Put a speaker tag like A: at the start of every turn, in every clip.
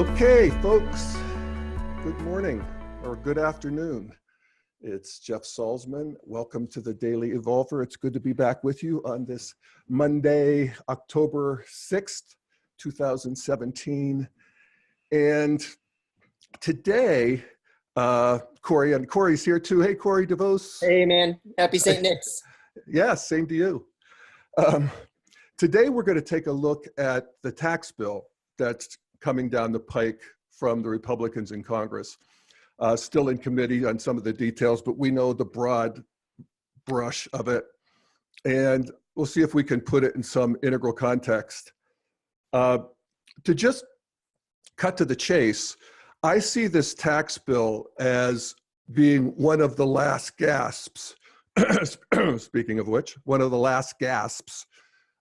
A: Okay, folks, good morning or good afternoon. It's Jeff Salzman. Welcome to the Daily Evolver. It's good to be back with you on this Monday, October 6th, 2017. And today, Corey's here too. Hey, Corey DeVos.
B: Hey, man. Happy St. Nick's.
A: Yeah, same to you. Today, we're going to take a look at the tax bill that's coming down the pike from the Republicans in Congress. Still in committee on some of the details, but we know the broad brush of it. And we'll see if we can put it in some integral context. To just cut to the chase, I see this tax bill as being one of the last gasps, speaking of which, one of the last gasps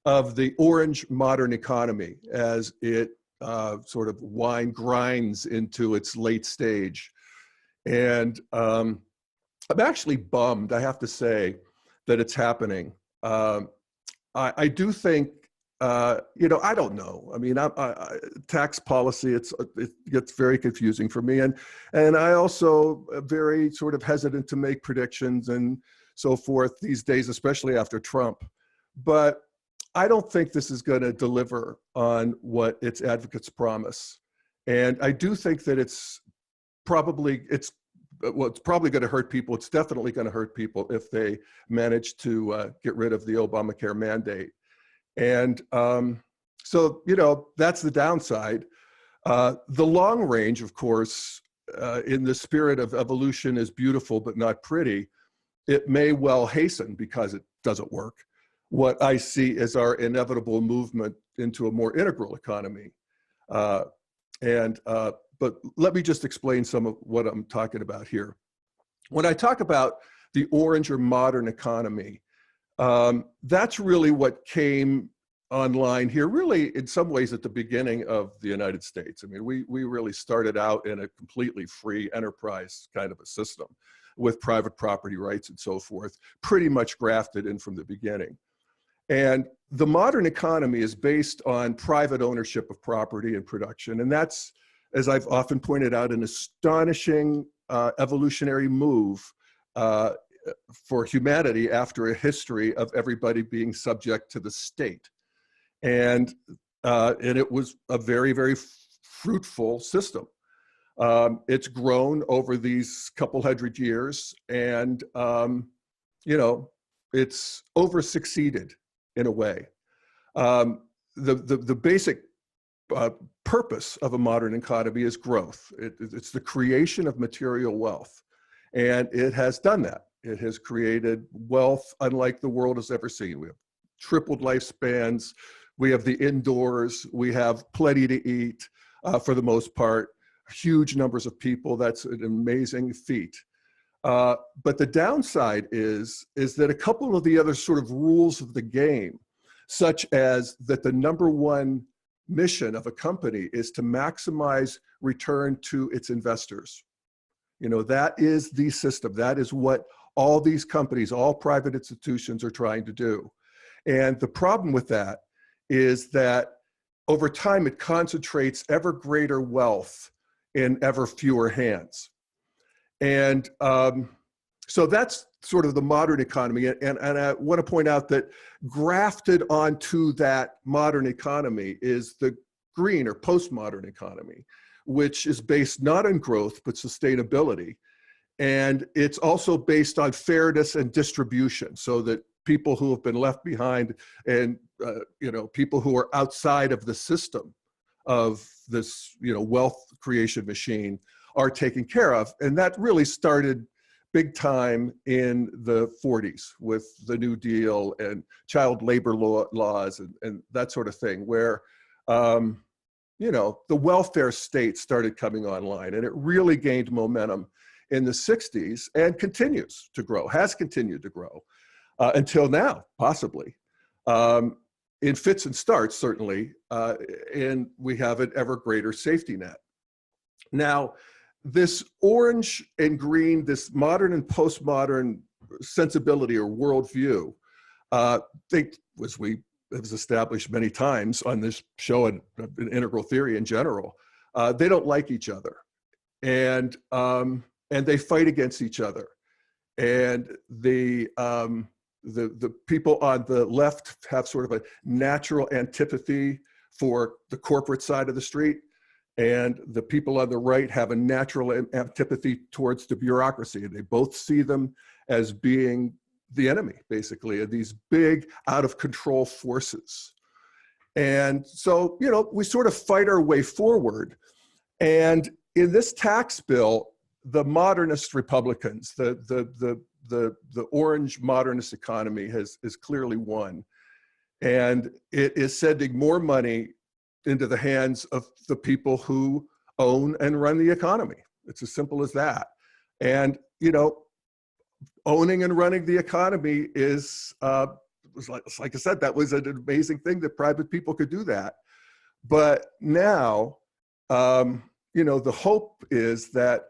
A: of the orange modern economy as it sort of grinds into its late stage. And I'm actually bummed, I have to say, that it's happening. I do think, I don't know. I mean, tax policy, it gets very confusing for me. And I also am very sort of hesitant to make predictions and so forth these days, especially after Trump. But I don't think this is going to deliver on what its advocates promise. And I do think that it's probably going to hurt people. It's definitely going to hurt people if they manage to get rid of the Obamacare mandate. And so, that's the downside. The long range, of course, in the spirit of evolution is beautiful, but not pretty. It may well hasten, because it doesn't work, what I see as our inevitable movement into a more integral economy. But let me just explain some of what I'm talking about here. When I talk about the orange or modern economy, that's really what came online here, really in some ways at the beginning of the United States. I mean, we really started out in a completely free enterprise kind of a system with private property rights and so forth, pretty much grafted in from the beginning. And the modern economy is based on private ownership of property and production. And that's, as I've often pointed out, an astonishing evolutionary move for humanity after a history of everybody being subject to the state. And it was a very, very fruitful system. It's grown over these couple hundred years, and it's over-succeeded in a way. The basic purpose of a modern economy is growth. It's the creation of material wealth. And it has done that. It has created wealth unlike the world has ever seen. We have tripled lifespans. We have the indoors. We have plenty to eat for the most part. Huge numbers of people. That's an amazing feat. But the downside is that a couple of the other sort of rules of the game, such as that the number one mission of a company is to maximize return to its investors. That is the system. That is what all these companies, all private institutions are trying to do. And the problem with that is that over time, it concentrates ever greater wealth in ever fewer hands. And so that's sort of the modern economy. And I want to point out that grafted onto that modern economy is the green or postmodern economy, which is based not on growth, but sustainability. And it's also based on fairness and distribution, so that people who have been left behind and people who are outside of the system of this wealth creation machine are taken care of. And that really started big time in the 40s with the New Deal and child labor laws and that sort of thing, where the welfare state started coming online, and it really gained momentum in the 60s and continues to grow, has continued to grow until now, possibly. In fits and starts, certainly, and we have an ever greater safety net. Now, this orange and green, this modern and postmodern sensibility or worldview, think, as we have established many times on this show and in integral theory in general, They don't like each other, and they fight against each other. And the people on the left have sort of a natural antipathy for the corporate side of the street, and the people on the right have a natural antipathy towards the bureaucracy. And they both see them as being the enemy, basically, of these big, out of control forces. And so, you know, we sort of fight our way forward. And in this tax bill, the modernist Republicans, the orange modernist economy is clearly won. And it is sending more money into the hands of the people who own and run the economy. It's as simple as that. And, you know, owning and running the economy is, like I said, that was an amazing thing that private people could do that. But now, you know, the hope is that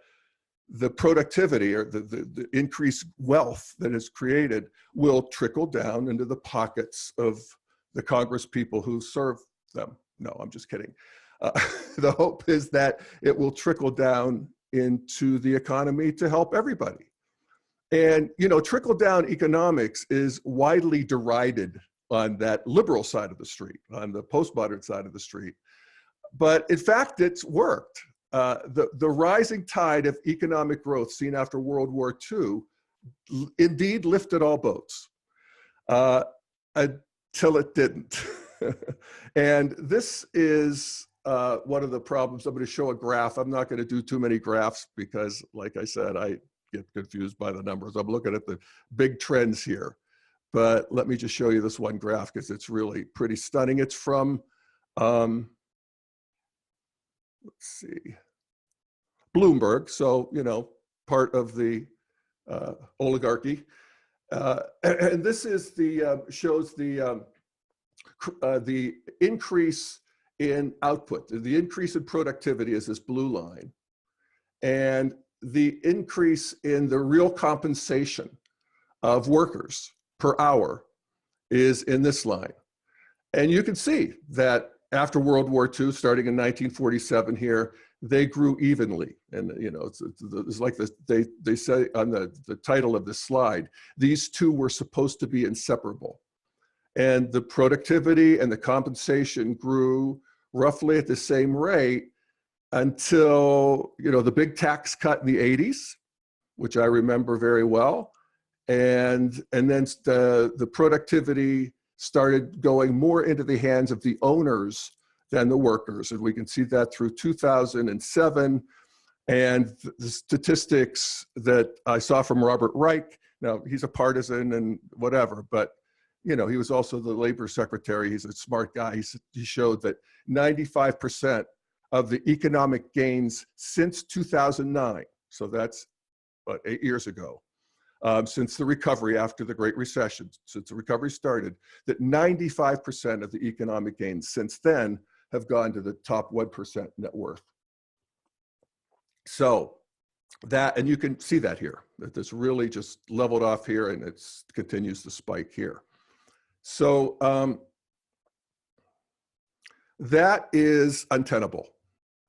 A: the productivity or the increased wealth that is created will trickle down into the pockets of the Congress people who serve them. No, I'm just kidding. The hope is that it will trickle down into the economy to help everybody. And, you know, trickle down economics is widely derided on that liberal side of the street, on the postmodern side of the street. But in fact, it's worked. The rising tide of economic growth seen after World War II indeed lifted all boats until it didn't. And this is one of the problems. I'm going to show a graph. I'm not going to do too many graphs because, like I said, I get confused by the numbers. I'm looking at the big trends here. But let me just show you this one graph because it's really pretty stunning. It's from, let's see, Bloomberg. So, you know, part of the oligarchy. And this is the, shows the increase in output. The increase in productivity is this blue line. And the increase in the real compensation of workers per hour is in this line. And you can see that after World War II, starting in 1947 here, they grew evenly. And, you know, it's like this, they say on the title of this slide, these two were supposed to be inseparable. And the productivity and the compensation grew roughly at the same rate until, you know, the big tax cut in the 80s, which I remember very well. And then the productivity started going more into the hands of the owners than the workers. And we can see that through 2007. And the statistics that I saw from Robert Reich, now he's a partisan and whatever, but you know, he was also the labor secretary. He's a smart guy. He showed that 95% of the economic gains since 2009, so that's 8 years ago, since the recovery after the Great Recession, since the recovery started, that 95% of the economic gains since then have gone to the top 1% net worth. So that, and you can see that here, that this really just leveled off here and it continues to spike here. So that is untenable.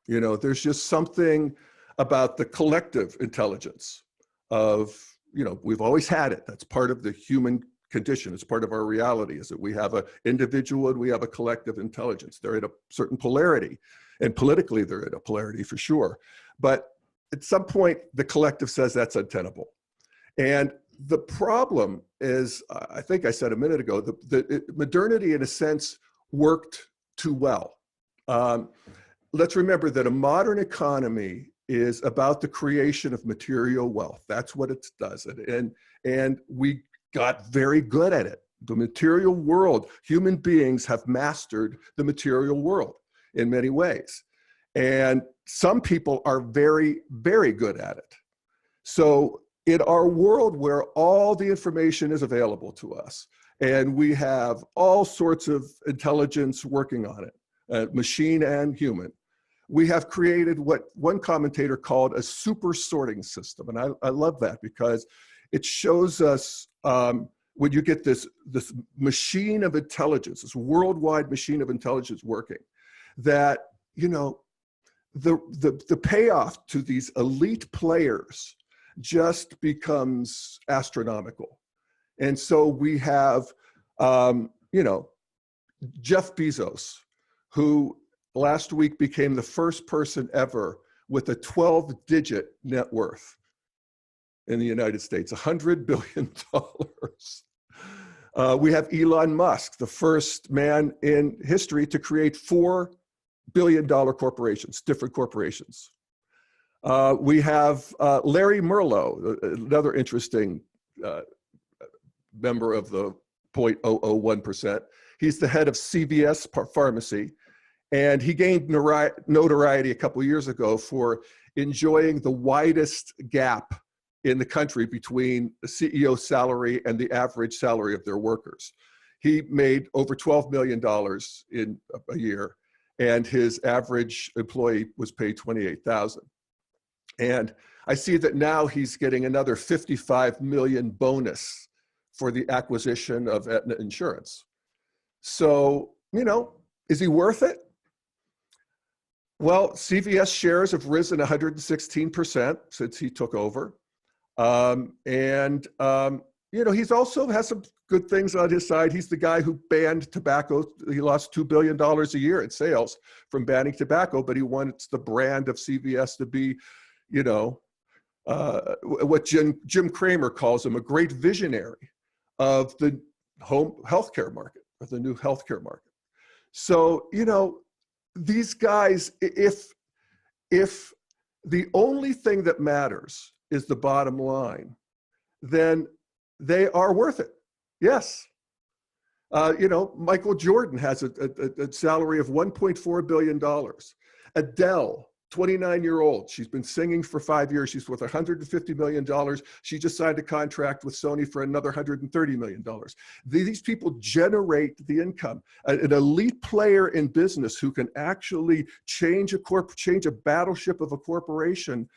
A: You know, there's just something about the collective intelligence of, you know, we've always had it. That's part of the human condition. It's part of our reality, is that we have an individual and we have a collective intelligence. They're at a certain polarity, and politically they're at a polarity for sure. But at some point, the collective says that's untenable. And the problem is, I think I said a minute ago, modernity in a sense worked too well. Let's remember that a modern economy is about the creation of material wealth. That's what it does. And we got very good at it. The material world, human beings have mastered the material world in many ways. And some people are very, very good at it. So in our world where all the information is available to us, and we have all sorts of intelligence working on it, machine and human, we have created what one commentator called a super sorting system. And I love that because it shows us when you get this machine of intelligence, this worldwide machine of intelligence working, that, you know, the payoff to these elite players just becomes astronomical. And so we have, you know, Jeff Bezos, who last week became the first person ever with a 12-digit net worth in the United States, $100 billion. We have Elon Musk, the first man in history to create $4 billion corporations, different corporations. We have Larry Merlo, another interesting member of the 0.001%. He's the head of CVS Pharmacy, and he gained notoriety a couple of years ago for enjoying the widest gap in the country between the CEO salary and the average salary of their workers. He made over $12 million in a year, and his average employee was paid $28,000. And I see that now he's getting another $55 million bonus for the acquisition of Aetna Insurance. So, you know, is he worth it? Well, CVS shares have risen 116% since he took over. You know, he's also has some good things on his side. He's the guy who banned tobacco. He lost $2 billion a year in sales from banning tobacco, but he wants the brand of CVS to be, you know, what Jim Cramer calls him, a great visionary of the home healthcare market, of the new healthcare market. So, you know, these guys, if the only thing that matters is the bottom line, then they are worth it. Yes. You know, Michael Jordan has a salary of $1.4 billion. Adele, 29-year-old, she's been singing for 5 years. She's worth $150 million. She just signed a contract with Sony for another $130 million. These people generate the income. An elite player in business who can actually change a battleship of a corporation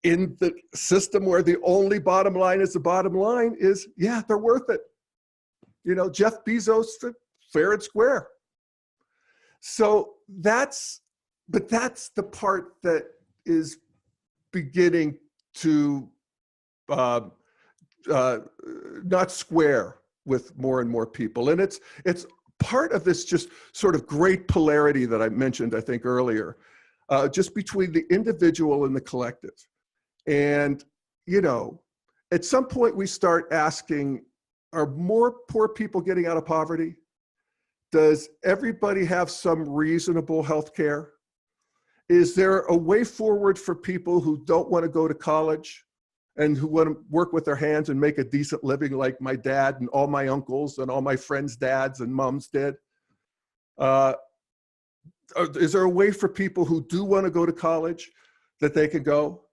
A: in the system where the only bottom line is the bottom line is, yeah, they're worth it. You know, Jeff Bezos, fair and square. So that's the part that is beginning to not square with more and more people. And it's part of this just sort of great polarity that I mentioned, I think earlier, just between the individual and the collective. And, you know, at some point we start asking, are more poor people getting out of poverty? Does everybody have some reasonable health care? Is there a way forward for people who don't want to go to college and who want to work with their hands and make a decent living like my dad and all my uncles and all my friends' dads and moms did? Is there a way for people who do want to go to college that they can go?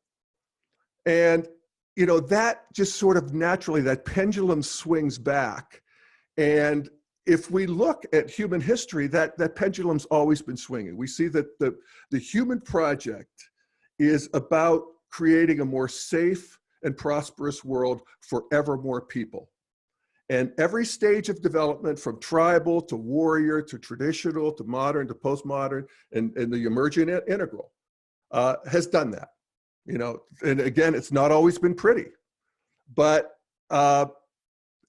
A: And, you know, that just sort of naturally, that pendulum swings back. And if we look at human history, that pendulum's always been swinging. We see that the human project is about creating a more safe and prosperous world for ever more people. And every stage of development, from tribal to warrior to traditional to modern to postmodern and the emergent integral, has done that. You know, and again, it's not always been pretty, but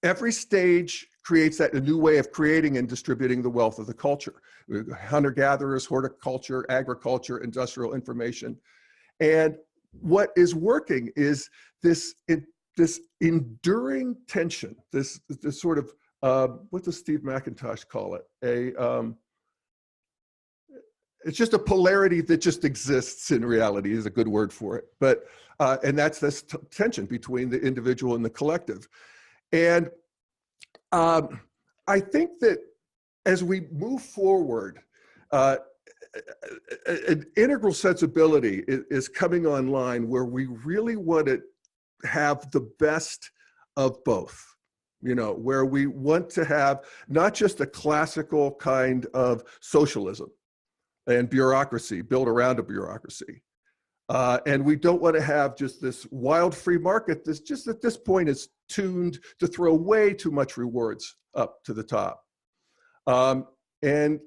A: every stage creates a new way of creating and distributing the wealth of the culture. Hunter-gatherers, horticulture, agriculture, industrial information. And what is working is this enduring tension, this sort of, what does Steve McIntosh call it? It's just a polarity that just exists in reality is a good word for it. But, and that's this tension between the individual and the collective. And I think that as we move forward, an integral sensibility is coming online where we really want to have the best of both. You know, where we want to have not just a classical kind of socialism and bureaucracy built around a bureaucracy. And we don't want to have just this wild free market that's just at this point is tuned to throw way too much rewards up to the top. And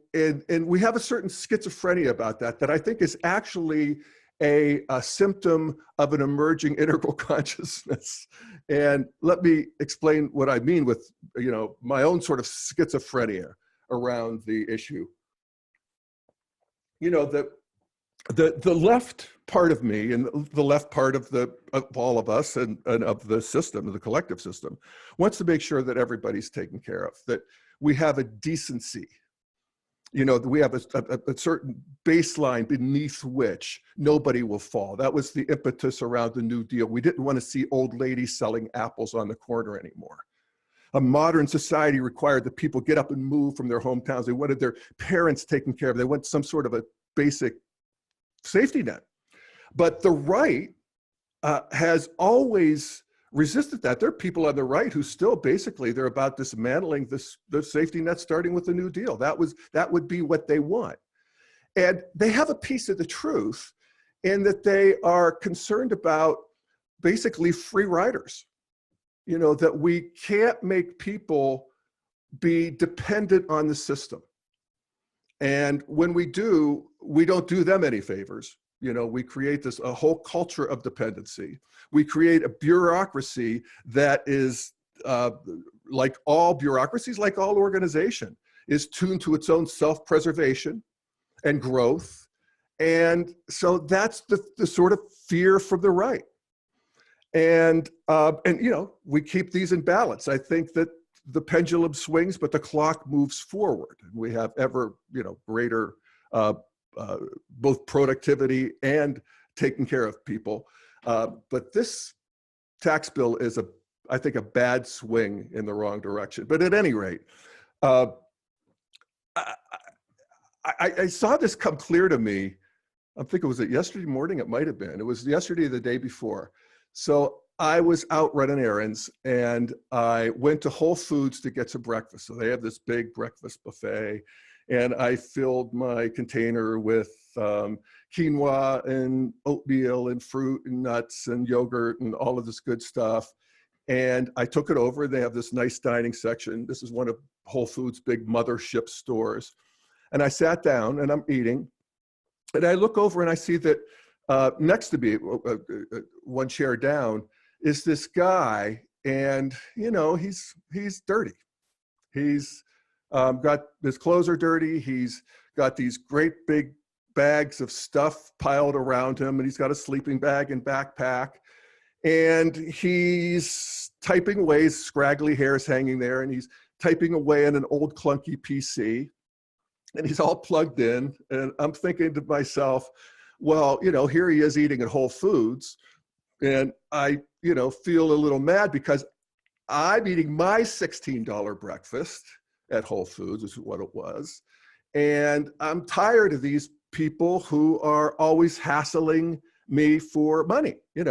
A: we have a certain schizophrenia about that I think is actually a symptom of an emerging integral consciousness. And let me explain what I mean with, my own sort of schizophrenia around the issue. The left part of me and the left part of all of us and of the system, of the collective system, wants to make sure that everybody's taken care of, that we have a decency, that we have a certain baseline beneath which nobody will fall. That was the impetus around the New Deal. We didn't want to see old ladies selling apples on the corner anymore. A modern society required that people get up and move from their hometowns. They wanted their parents taken care of. They want some sort of a basic safety net. But the right has always resisted that. There are people on the right who still basically, they're about dismantling the safety net starting with the New Deal. That would be what they want. And they have a piece of the truth in that they are concerned about basically free riders. That we can't make people be dependent on the system. And when we do, we don't do them any favors. We create a whole culture of dependency. We create a bureaucracy that is, like all bureaucracies, like all organization, is tuned to its own self-preservation and growth. And so that's the sort of fear from the right. And we keep these in balance. I think that the pendulum swings, but the clock moves forward. And we have ever, greater both productivity and taking care of people. But this tax bill is, I think, a bad swing in the wrong direction. But at any rate, I saw this come clear to me. I'm thinking, was it yesterday morning? It might have been. It was yesterday or the day before. So I was out running errands and I went to Whole Foods to get some breakfast. So they have this big breakfast buffet. And I filled my container with quinoa and oatmeal and fruit and nuts and yogurt and all of this good stuff. And I took it over. They have this nice dining section. This is one of Whole Foods' big mothership stores. And I sat down and I'm eating. And I look over and I see that next to me, one chair down, is this guy. And, he's dirty. He's got, his clothes are dirty. He's got these great big bags of stuff piled around him, and he's got a sleeping bag and backpack. And he's typing away, his scraggly hair is hanging there, and he's typing away on an old clunky PC. And he's all plugged in. And I'm thinking to myself, well, here he is eating at Whole Foods. And I, feel a little mad because I'm eating my $16 breakfast at Whole Foods, is what it was. And I'm tired of these people who are always hassling me for money, and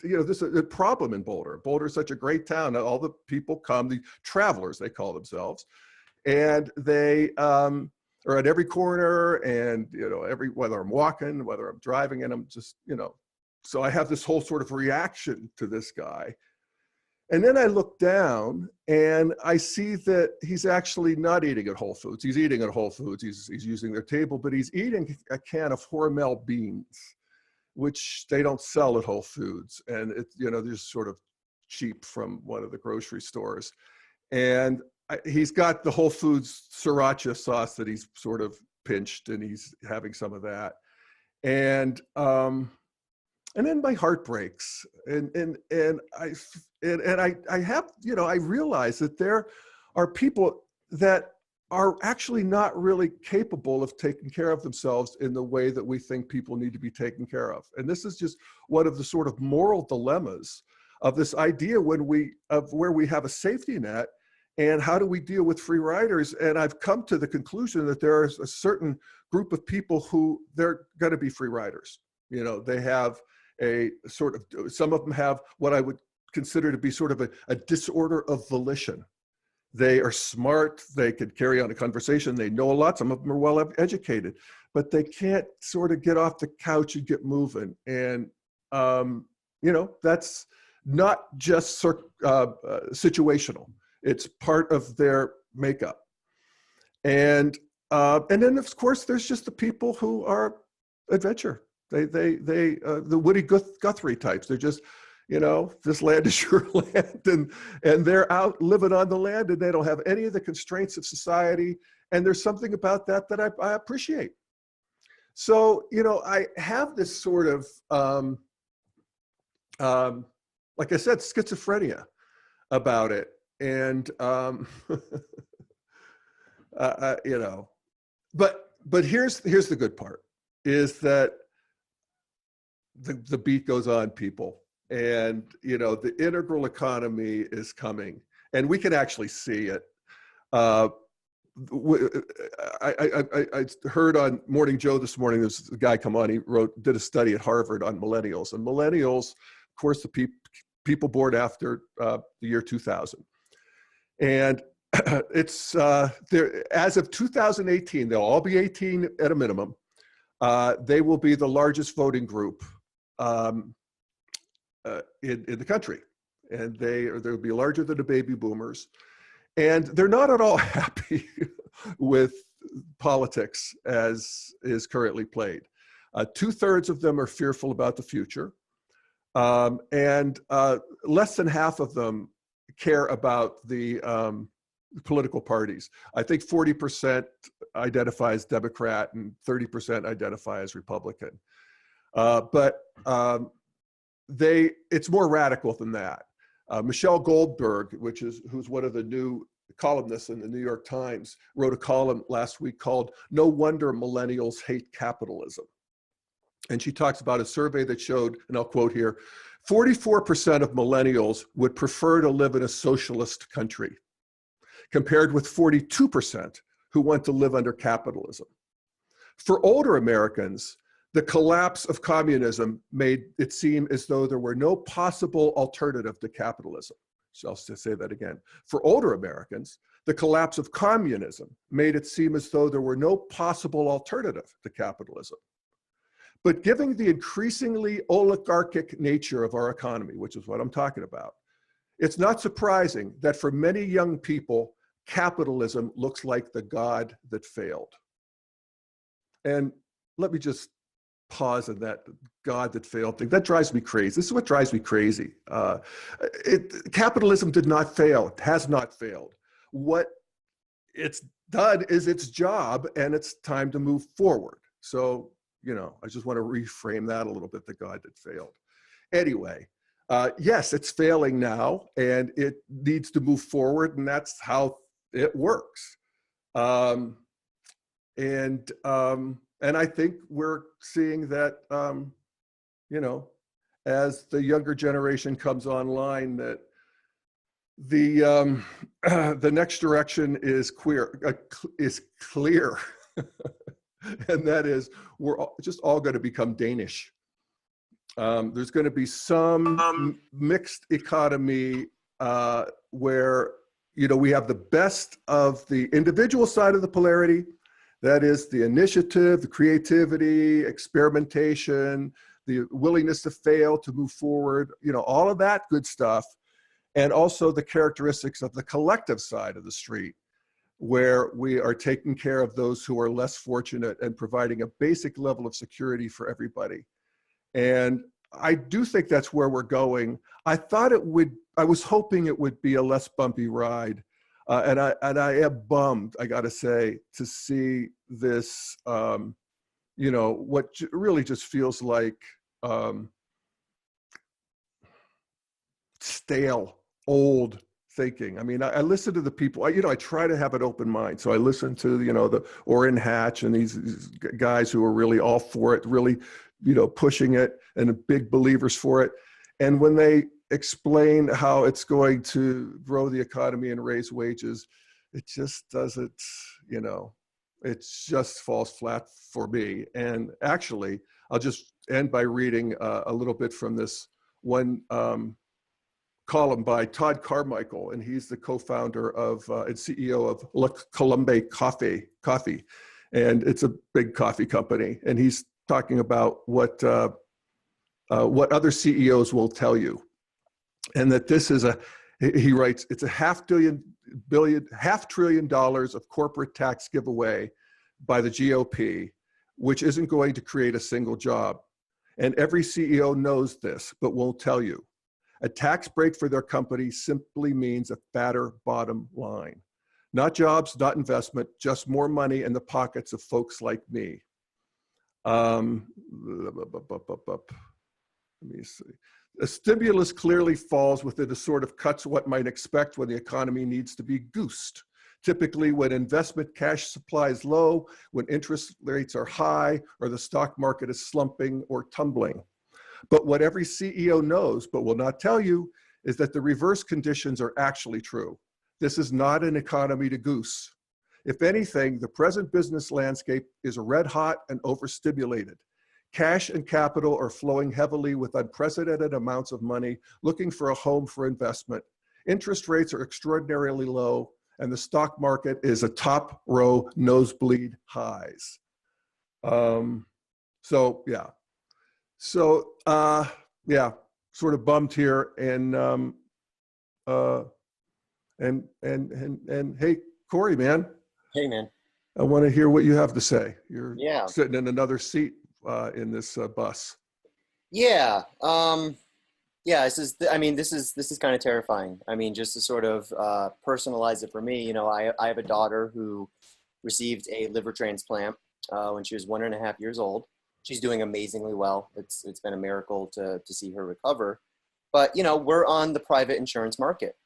A: this is a problem in Boulder. Boulder is such a great town. All the people come, the travelers, they call themselves, and they are at every corner and, whether I'm walking, whether I'm driving, and I'm just, so I have this whole sort of reaction to this guy. And then I look down and I see that he's actually not eating at Whole Foods. He's eating at Whole Foods. He's using their table, but he's eating a can of Hormel beans, which they don't sell at Whole Foods. And they're just sort of cheap from one of the grocery stores. And he's got the Whole Foods sriracha sauce that he's sort of pinched, and he's having some of that. And then my heart breaks, and I have, I realize that there are people that are actually not really capable of taking care of themselves in the way that we think people need to be taken care of. And this is just one of the sort of moral dilemmas of this idea where we have a safety net, and how do we deal with free riders? And I've come to the conclusion that there is a certain group of people who they're going to be free riders. They have a sort of, some of them have what I would consider to be sort of a disorder of volition. They are smart, they could carry on a conversation, they know a lot, some of them are well educated, but they can't sort of get off the couch and get moving. And, that's not just situational, it's part of their makeup. And then of course there's just the people who are adventure. The Woody Guthrie types. They're just, this land is your land, and they're out living on the land, and they don't have any of the constraints of society. And there's something about that I appreciate. So, I have this sort of, like I said, schizophrenia about it. And, but here's the good part, is that the beat goes on, people. And, the integral economy is coming, and we can actually see it. I heard on Morning Joe this morning, there's a guy come on, he did a study at Harvard on millennials. And millennials, of course, the people born after the year 2000. And it's there, as of 2018, they'll all be 18 at a minimum. They will be the largest voting group in the country, and they'll be larger than the baby boomers, and they're not at all happy with politics as is currently played. 2/3 of them are fearful about the future, and less than half of them care about the political parties. I think 40% identify as Democrat and 30% identify as Republican. But it's more radical than that. Michelle Goldberg, who's one of the new columnists in the New York Times, wrote a column last week called "No Wonder Millennials Hate Capitalism." And she talks about a survey that showed, and I'll quote here, 44% of millennials would prefer to live in a socialist country, compared with 42% who want to live under capitalism. For older Americans, the collapse of communism made it seem as though there were no possible alternative to capitalism. So I'll say that again. For older Americans, the collapse of communism made it seem as though there were no possible alternative to capitalism. But given the increasingly oligarchic nature of our economy, which is what I'm talking about, it's not surprising that for many young people, capitalism looks like the god that failed. And let me just pause on that god that failed thing. That drives me crazy. This is what drives me crazy. Capitalism did not fail. It has not failed. What it's done is its job, and it's time to move forward. So, I just want to reframe that a little bit, the god that failed. Anyway, yes, it's failing now, and it needs to move forward, and that's how it works. And I think we're seeing that, as the younger generation comes online, that the next direction is clear. And that is, we're just all going to become Danish. There's going to be some mixed economy where, we have the best of the individual side of the polarity. That is the initiative, the creativity, experimentation, the willingness to fail, to move forward, all of that good stuff. And also the characteristics of the collective side of the street, where we are taking care of those who are less fortunate and providing a basic level of security for everybody. And I do think that's where we're going. I was hoping it would be a less bumpy ride. And I am bummed, I gotta say, to see this, what really just feels like stale, old thinking. I mean, I listen to the people, I try to have an open mind. So I listen to, the Orrin Hatch and these guys who are really all for it, really, pushing it, and big believers for it. And when they explain how it's going to grow the economy and raise wages, it just doesn't, it just falls flat for me. And actually, I'll just end by reading a little bit from this one column by Todd Carmichael, and he's the co-founder of and CEO of La Colombe Coffee, and it's a big coffee company. And he's talking about what other CEOs will tell you, and that this is he writes, it's a $500 billion $500 billion of corporate tax giveaway by the GOP, which isn't going to create a single job. And every CEO knows this, but won't tell you. A tax break for their company simply means a fatter bottom line. Not jobs, not investment, just more money in the pockets of folks like me. Let me see. A stimulus clearly falls within the sort of cuts what might expect when the economy needs to be goosed. Typically when investment cash supply is low, when interest rates are high, or the stock market is slumping or tumbling. But what every CEO knows, but will not tell you, is that the reverse conditions are actually true. This is not an economy to goose. If anything, the present business landscape is red hot and overstimulated. Cash and capital are flowing heavily with unprecedented amounts of money looking for a home for investment. Interest rates are extraordinarily low, and the stock market is a top row nosebleed highs. Sort of bummed here, and hey, Corey, man.
B: Hey, man.
A: I want to hear what you have to say. You're
B: Yeah.
A: sitting in another seat in this bus.
B: Yeah. This is kind of terrifying. I mean, just to sort of personalize it for me, I have a daughter who received a liver transplant when she was 1.5 years old. She's doing amazingly well. It's been a miracle to see her recover. But, we're on the private insurance market.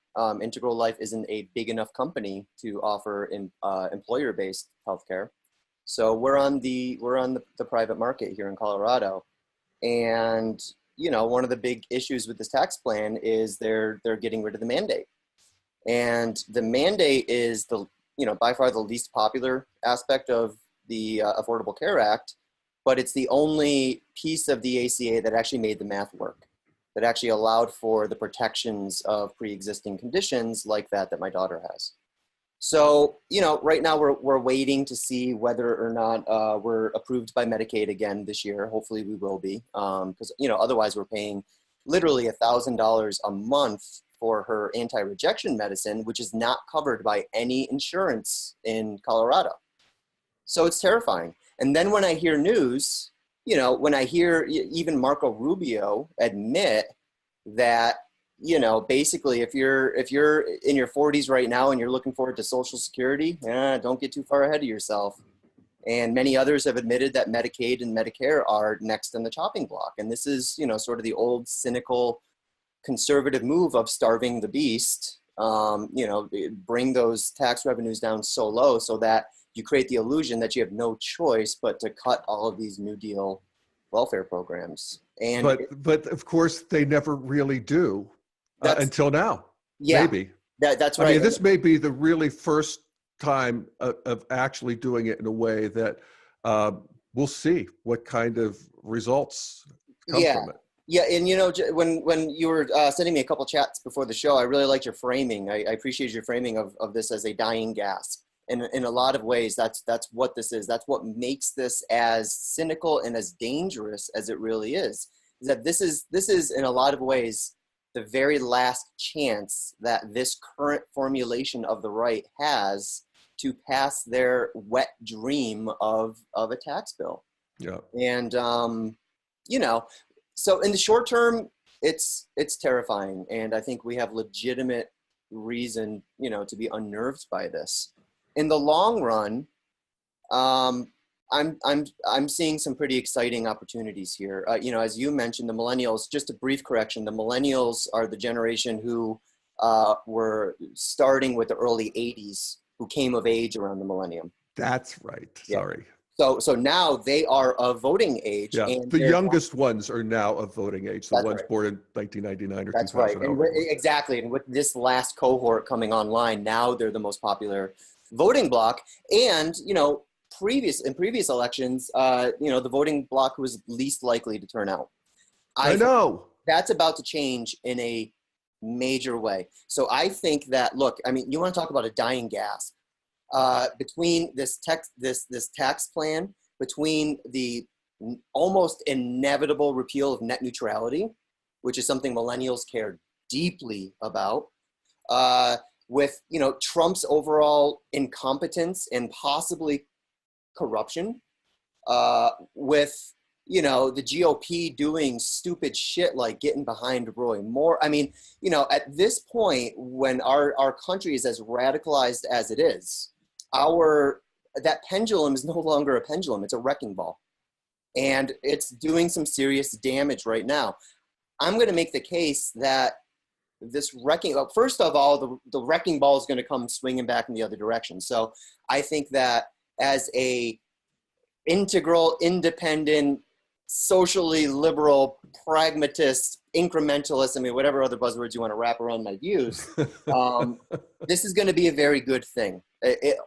B: Integral Life isn't a big enough company to offer employer-based healthcare. So we're on the private market here in Colorado. And, one of the big issues with this tax plan is they're getting rid of the mandate. And the mandate is by far the least popular aspect of the Affordable Care Act, but it's the only piece of the ACA that actually made the math work, that actually allowed for the protections of pre-existing conditions like that my daughter has. So, right now we're waiting to see whether or not we're approved by Medicaid again this year. Hopefully we will be, because, otherwise we're paying literally $1,000 a month for her anti-rejection medicine, which is not covered by any insurance in Colorado. So it's terrifying. And then when I hear news, when I hear even Marco Rubio admit that, basically if you're in your 40s right now and you're looking forward to Social Security, don't get too far ahead of yourself. And many others have admitted that Medicaid and Medicare are next on the chopping block. And this is, sort of the old cynical conservative move of starving the beast, bring those tax revenues down so low so that you create the illusion that you have no choice but to cut all of these New Deal welfare programs. And
A: but of course they never really do until now.
B: Yeah,
A: maybe
B: that's right.
A: I mean, this may be the really first time of actually doing it in a way that we'll see what kind of results come from it.
B: Yeah, and when you were sending me a couple chats before the show, I really liked your framing. I appreciate your framing of this as a dying gasp. And in a lot of ways, that's what this is. That's what makes this as cynical and as dangerous as it really is that this is in a lot of ways the very last chance that this current formulation of the right has to pass their wet dream of a tax bill.
A: Yeah.
B: And so in the short term, it's terrifying, and I think we have legitimate reason, to be unnerved by this. In the long run, I'm seeing some pretty exciting opportunities here. As you mentioned, the millennials. Just a brief correction: the millennials are the generation who were starting with the early '80s, who came of age around the millennium.
A: That's right.
B: Yeah.
A: Sorry.
B: So now they are of voting age.
A: Yeah,
B: and
A: the youngest ones are now of voting age. The
B: That's
A: ones
B: right.
A: born in 1999 or
B: That's
A: 2000.
B: right. And exactly. And with this last cohort coming online, now they're the most popular voting bloc. And, in previous elections, the voting bloc was least likely to turn out.
A: I know.
B: That's about to change in a major way. So I think that, look, I mean, you want to talk about a dying gasp. Between this tax plan, between the almost inevitable repeal of net neutrality, which is something millennials care deeply about, with, you know, Trump's overall incompetence and possibly corruption, with, you know, the GOP doing stupid shit like getting behind Roy Moore. I mean, you know, at this point, when our country is as radicalized as it is, that pendulum is no longer a pendulum, it's a wrecking ball. And it's doing some serious damage right now. I'm going to make the case that this wrecking, well, first of all, the wrecking ball is going to come swinging back in the other direction. So I think that as a integral, independent, socially liberal, pragmatist, incrementalist, I mean, whatever other buzzwords you want to wrap around my views, this is going to be a very good thing.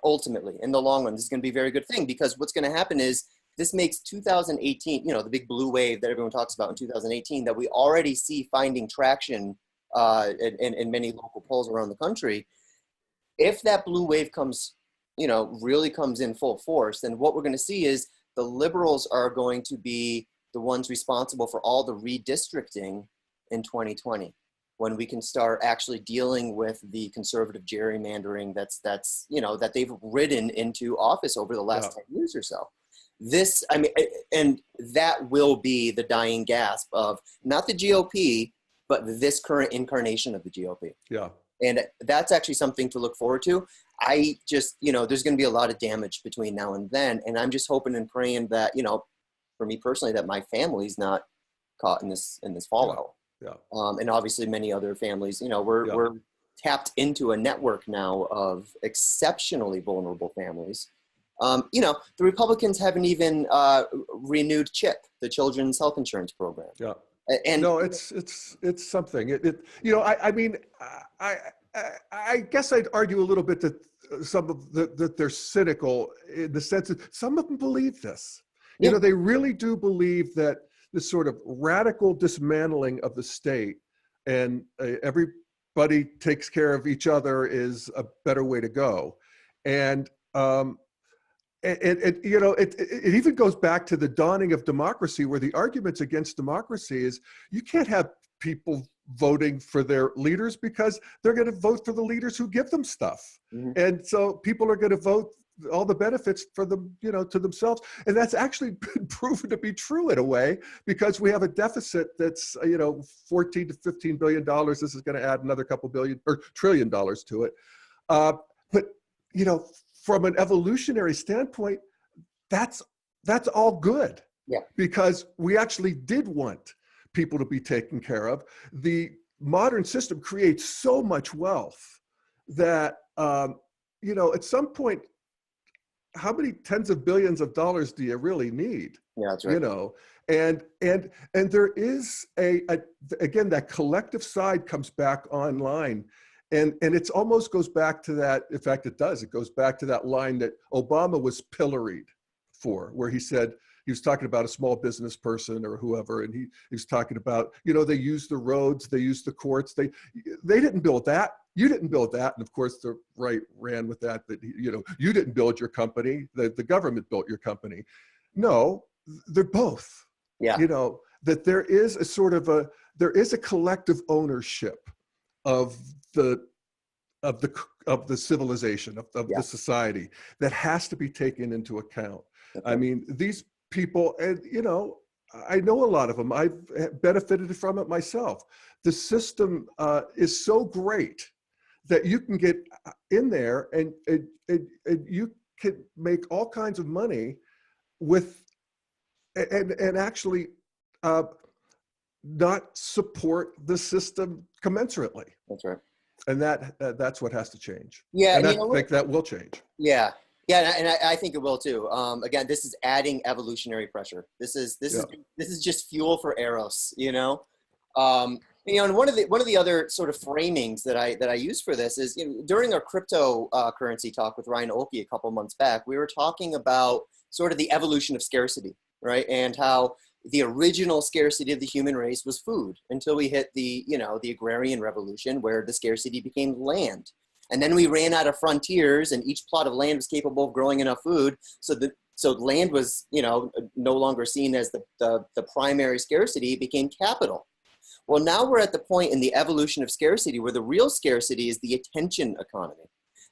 B: Ultimately, in the long run, this is going to be a very good thing, because what's going to happen is this makes 2018, you know, the big blue wave that everyone talks about in 2018, that we already see finding traction in many local polls around the country. If that blue wave comes, you know, really comes in full force, then what we're going to see is the liberals are going to be the ones responsible for all the redistricting in 2020, when we can start actually dealing with the conservative gerrymandering that's you know, that they've ridden into office over the last 10 years or so. This, I mean, and that will be the dying gasp of not the GOP, but this current incarnation of the GOP.
A: Yeah.
B: And that's actually something to look forward to. I just, you know, there's going to be a lot of damage between now and then. And I'm just hoping and praying that, you know, for me personally, that my family's not caught in this fallout.
A: Yeah.
B: And obviously many other families, you know, we're tapped into a network now of exceptionally vulnerable families. You know, the Republicans haven't even renewed CHIP, the Children's Health Insurance Program.
A: Yeah.
B: And
A: no, it's something. You know, I mean, I guess I'd argue a little bit that that they're cynical in the sense that some of them believe this. You know, they really do believe that this sort of radical dismantling of the state and everybody takes care of each other is a better way to go. And you know, it even goes back to the dawning of democracy, where the arguments against democracy is you can't have people voting for their leaders because they're going to vote for the leaders who give them stuff. Mm-hmm. And so people are going to vote all the benefits for them, you know, to themselves. And that's actually been proven to be true in a way, because we have a deficit that's, you know, $14 to $15 billion. This is going to add another couple billion or $1 trillion to it. But, you know, from an evolutionary standpoint, that's all good. Yeah. Because we actually did want people to be taken care of. The modern system creates so much wealth that, you know, at some point, how many tens of billions of dollars do you really need? Yeah, that's right. You know, and there is again, that collective side comes back online. And it almost goes back to that. In fact, it does. It goes back to that line that Obama was pilloried for, where he said, he was talking about a small business person or whoever, and he was talking about, you know, they use the roads, they use the courts, they didn't build that. You didn't build that. And of course, the right ran with that, you know, you didn't build your company, the government built your company. No, they're both. Yeah. You know, that there is a sort of there is a collective ownership of the civilization, of the society, that has to be taken into account. Okay. I mean, these people, and you know, I know a lot of them. I've benefited from it myself. The system is so great that you can get in there and you can make all kinds of money with, and actually not support the system commensurately. That's right. And that's what has to change. Yeah, and I think that will change. Yeah. Yeah, and I think it will too. Again, this is adding evolutionary pressure. This is just fuel for Eros, you know. You know, and one of the other sort of framings that I use for this is, you know, during our cryptocurrency talk with Ryan Oki a couple months back, we were talking about sort of the evolution of scarcity, right? And how the original scarcity of the human race was food, until we hit the agrarian revolution, where the scarcity became land. And then we ran out of frontiers, and each plot of land was capable of growing enough food. So land was, you know, no longer seen as the primary scarcity. It became capital.
B: Well, now we're at the point in the evolution of scarcity where the real scarcity is the attention economy.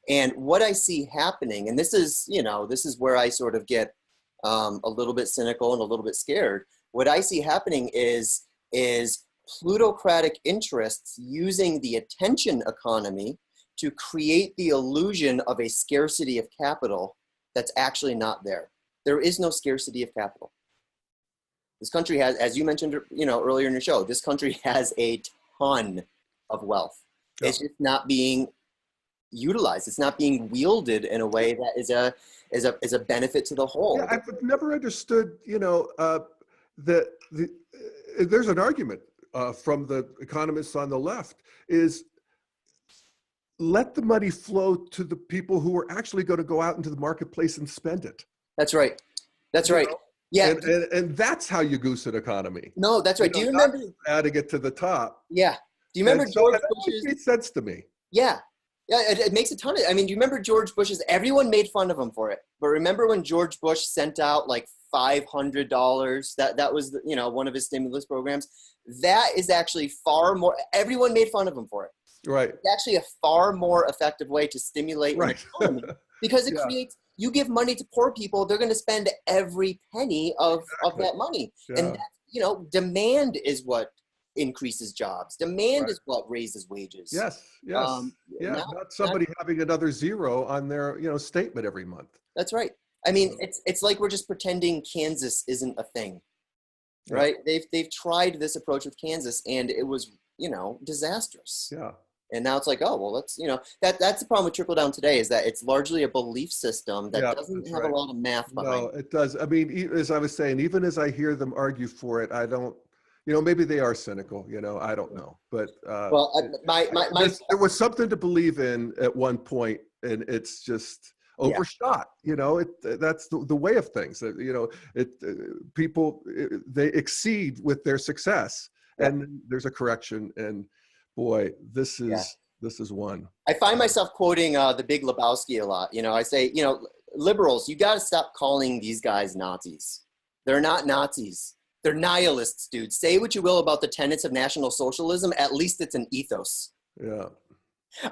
B: And what I see happening, and this is, this is where I sort of get a little bit cynical and a little bit scared. What I see happening is plutocratic interests using the attention economy to create the illusion of a scarcity of capital that's actually not there. There is no scarcity of capital. This country has, as you mentioned, earlier in your show, this country has a ton of wealth. Yeah. It's just not being utilized. It's not being wielded in a way that is a benefit to the whole.
A: Yeah, I've never understood, there's an argument from the economists on the left is let the money flow to the people who are actually going to go out into the marketplace and spend it.
B: That's right. That's right. Yeah.
A: And that's how you goose an economy.
B: No, that's right. Do you remember
A: adding it to the top?
B: Yeah. Do you remember George Bush's?
A: It made sense to me.
B: Yeah. Yeah, it makes a ton of, do you remember George Bush's, everyone made fun of him for it. But remember when George Bush sent out like $500, that was, one of his stimulus programs. That is actually far more, everyone made fun of him for it.
A: Right.
B: It's actually a far more effective way to stimulate an economy because it creates, you give money to poor people, they're going to spend every penny of that money. Yeah. And demand is what increases jobs. Demand is what raises wages.
A: Yes. Not somebody having another zero on their, statement every month.
B: That's right. I mean, it's like we're just pretending Kansas isn't a thing, right? They've tried this approach with Kansas and it was, disastrous.
A: Yeah.
B: And now it's like, oh, well, let's, that's the problem with trickle down today is that it's largely a belief system that doesn't have a lot of math behind it.
A: No, it does. I mean, as I was saying, even as I hear them argue for it, I don't, maybe they are cynical, I don't know. But there was something to believe in at one point and it's just overshot, that's the way of things. People, they exceed with their success and there's a correction and boy, this is one.
B: I find myself quoting the Big Lebowski a lot. I say, liberals, you got to stop calling these guys Nazis. They're not Nazis. They're nihilists, dude. Say what you will about the tenets of National Socialism. At least it's an ethos.
A: Yeah.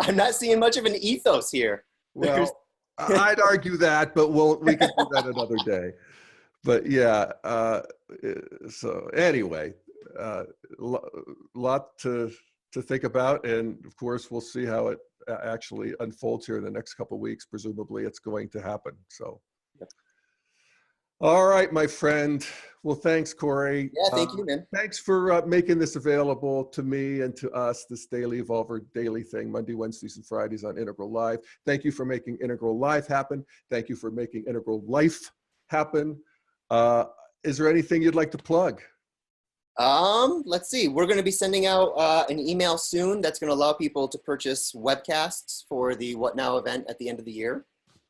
B: I'm not seeing much of an ethos here.
A: Well, I'd argue that, but we can do that another day. But yeah. So anyway, lot to think about, and of course we'll see how it actually unfolds here in the next couple of weeks. Presumably it's going to happen. So all right, my friend. Well, thanks, Corey.
B: Yeah, thank you, man.
A: Thanks for making this available to me and to us, this Daily Evolver daily thing, Monday, Wednesdays, and Fridays on Integral Live. Thank you for making Integral Live happen. Thank you for making Integral Life happen. Is there anything you'd like to plug?
B: Let's see. We're going to be sending out an email soon that's going to allow people to purchase webcasts for the What Now event at the end of the year.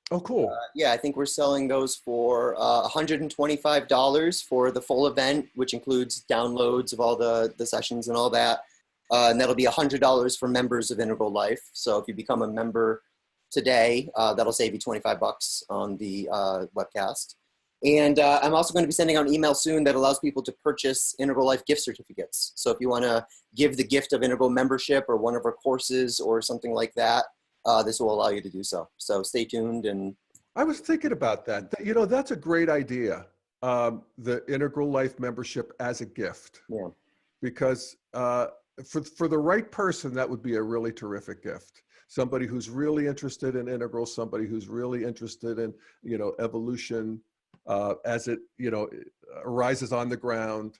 A: Oh, cool.
B: Yeah, I think we're selling those for $125 for the full event, which includes downloads of all the sessions and all that. And that'll be $100 for members of Integral Life. So if you become a member today, that'll save you $25 on the webcast. And I'm also going to be sending out an email soon that allows people to purchase Integral Life gift certificates. So if you want to give the gift of Integral membership or one of our courses or something like that, this will allow you to do so. So stay tuned. And
A: I was thinking about that. That's a great idea. The Integral Life membership as a gift.
B: Yeah.
A: Because for the right person, that would be a really terrific gift. Somebody who's really interested in Integral, somebody who's really interested in, evolution as it, arises on the ground.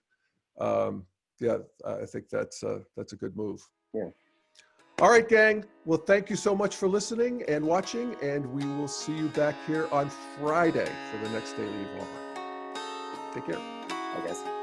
A: Yeah, I think that's a good move.
B: Yeah.
A: All right, gang. Well, thank you so much for listening and watching, and we will see you back here on Friday for the next Daily Evolver. Take care.
B: Bye, guys.